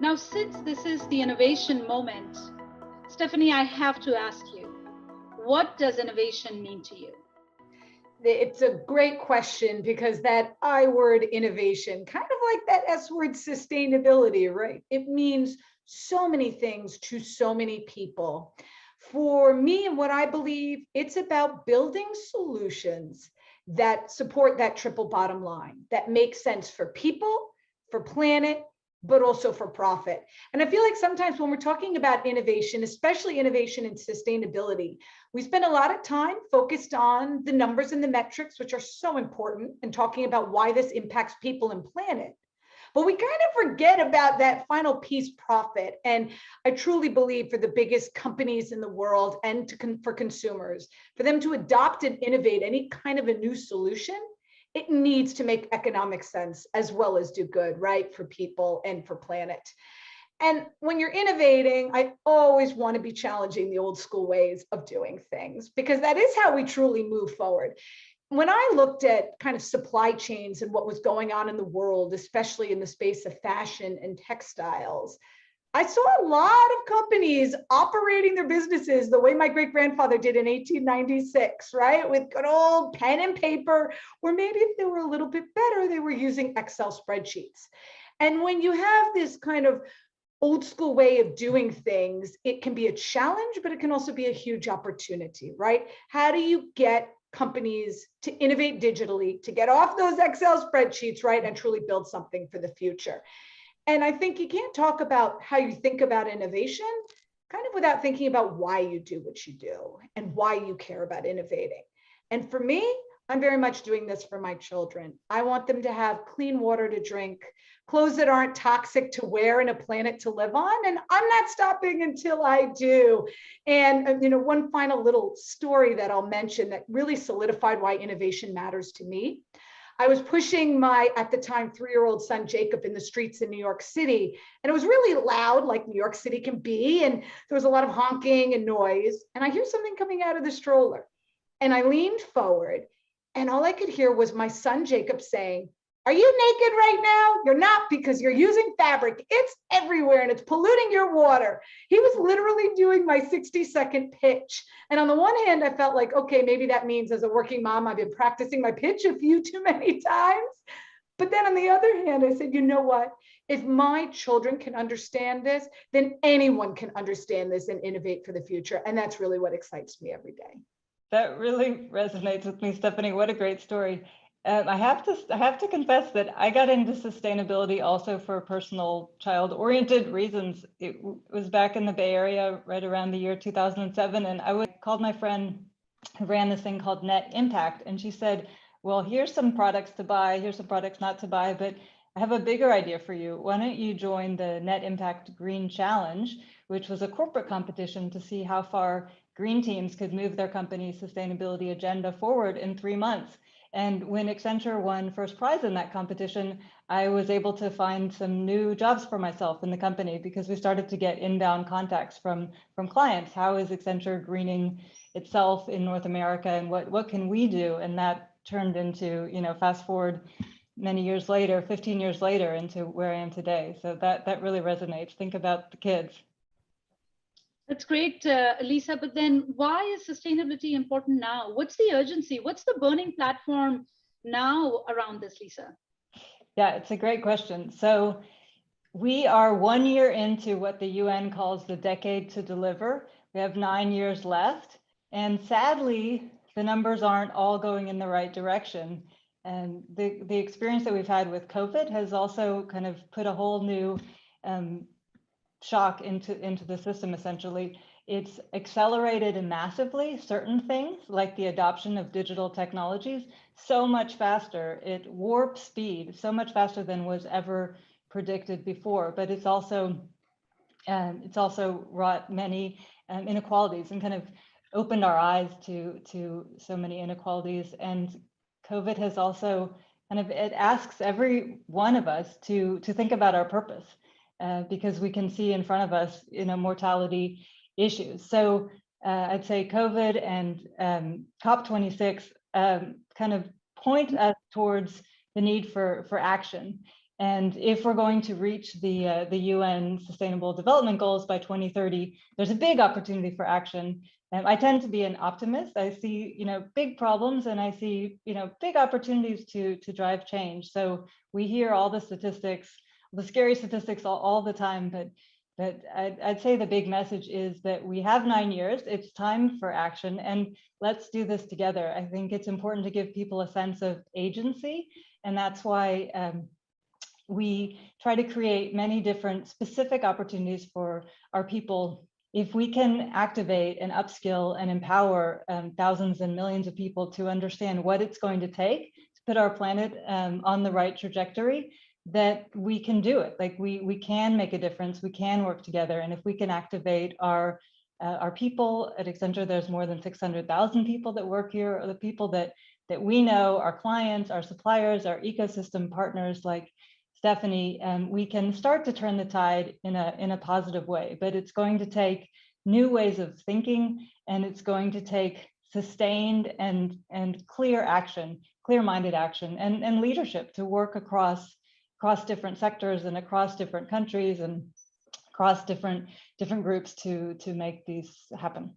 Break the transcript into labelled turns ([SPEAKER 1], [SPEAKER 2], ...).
[SPEAKER 1] Now, since this is the innovation moment, Stephanie, I have to ask you, what does innovation mean to you?
[SPEAKER 2] It's a great question because that I word innovation, kind of like that S word sustainability, right? It means so many things to so many people. For me and what I believe, it's about building solutions that support that triple bottom line, that make sense for people, for planet, but also for profit. And I feel like sometimes when we're talking about innovation, especially innovation and sustainability, we spend a lot of time focused on the numbers and the metrics, which are so important, and talking about why this impacts people and planet. But we kind of forget about that final piece, profit. And I truly believe for the biggest companies in the world and for consumers, for them to adopt and innovate any kind of a new solution, it needs to make economic sense as well as do good, right, for people and for planet. And when you're innovating, I always want to be challenging the old school ways of doing things, because that is how we truly move forward. When I looked at kind of supply chains and what was going on in the world, especially in the space of fashion and textiles, I saw a lot of companies operating their businesses the way my great grandfather did in 1896, right? With good old pen and paper, or maybe if they were a little bit better, they were using Excel spreadsheets. And when you have this kind of old school way of doing things, it can be a challenge, but it can also be a huge opportunity, right? How do you get companies to innovate digitally, to get off those Excel spreadsheets, right, and truly build something for the future? And I think you can't talk about how you think about innovation kind of without thinking about why you do what you do and why you care about innovating. And for me, I'm very much doing this for my children. I want them to have clean water to drink, clothes that aren't toxic to wear, and a planet to live on. And I'm not stopping until I do. And one final little story that I'll mention that really solidified why innovation matters to me. I was pushing my, at the time, 3-year-old son, Jacob, in the streets in New York City. And it was really loud, like New York City can be. And there was a lot of honking and noise. And I hear something coming out of the stroller. And I leaned forward, and all I could hear was my son, Jacob, saying, "Are you naked right now? You're not, because you're using fabric. It's everywhere and it's polluting your water." He was literally doing my 60-second pitch. And on the one hand, I felt like, okay, maybe that means as a working mom, I've been practicing my pitch a few too many times. But then on the other hand, I said, you know what? If my children can understand this, then anyone can understand this and innovate for the future. And that's really what excites me every day.
[SPEAKER 3] That really resonates with me, Stephanie. What a great story. I have to confess that I got into sustainability also for personal child-oriented reasons. It was back in the Bay Area right around the year 2007, and I called my friend who ran this thing called Net Impact, and she said, "Well, here's some products to buy, here's some products not to buy, but I have a bigger idea for you. Why don't you join the Net Impact Green Challenge," which was a corporate competition to see how far green teams could move their company's sustainability agenda forward in 3 months. And when Accenture won first prize in that competition, I was able to find some new jobs for myself in the company because we started to get inbound contacts from clients. How is Accenture greening itself in North America, and what can we do? And that turned into, fast forward many years later, 15 years later, into where I am today. So that really resonates. Think about the kids.
[SPEAKER 1] That's great, Lisa, but then why is sustainability important now? What's the urgency? What's the burning platform now around this, Lisa?
[SPEAKER 3] Yeah, it's a great question. So we are 1 year into what the UN calls the decade to deliver. We have 9 years left. And sadly, the numbers aren't all going in the right direction. And the experience that we've had with COVID has also kind of put a whole new shock into the system, essentially. It's accelerated massively certain things like the adoption of digital technologies so much faster. It warp speed so much faster than was ever predicted before, but it's also wrought many inequalities and kind of opened our eyes to so many inequalities. And COVID has also it asks every one of us to think about our purpose. Because we can see in front of us, mortality issues. So I'd say COVID and COP26 kind of point us towards the need for action. And if we're going to reach the UN Sustainable Development Goals by 2030, there's a big opportunity for action. And I tend to be an optimist. I see, big problems, and I see, big opportunities to drive change. So we hear all the statistics, the scary statistics all the time, but I'd say the big message is that we have 9 years. It's time for action, and let's do this together. I think it's important to give people a sense of agency, and that's why we try to create many different specific opportunities for our people. If we can activate and upskill and empower thousands and millions of people to understand what it's going to take to put our planet on the right trajectory, that we can do it. Like we can make a difference, we can work together. And if we can activate our people at Accenture, there's more than 600,000 people that work here, or the people that we know, our clients, our suppliers, our ecosystem partners like Stephanie, we can start to turn the tide in a positive way, but it's going to take new ways of thinking, and it's going to take sustained and clear action, clear-minded action, and leadership to work across different sectors and across different countries and across different groups to make these happen.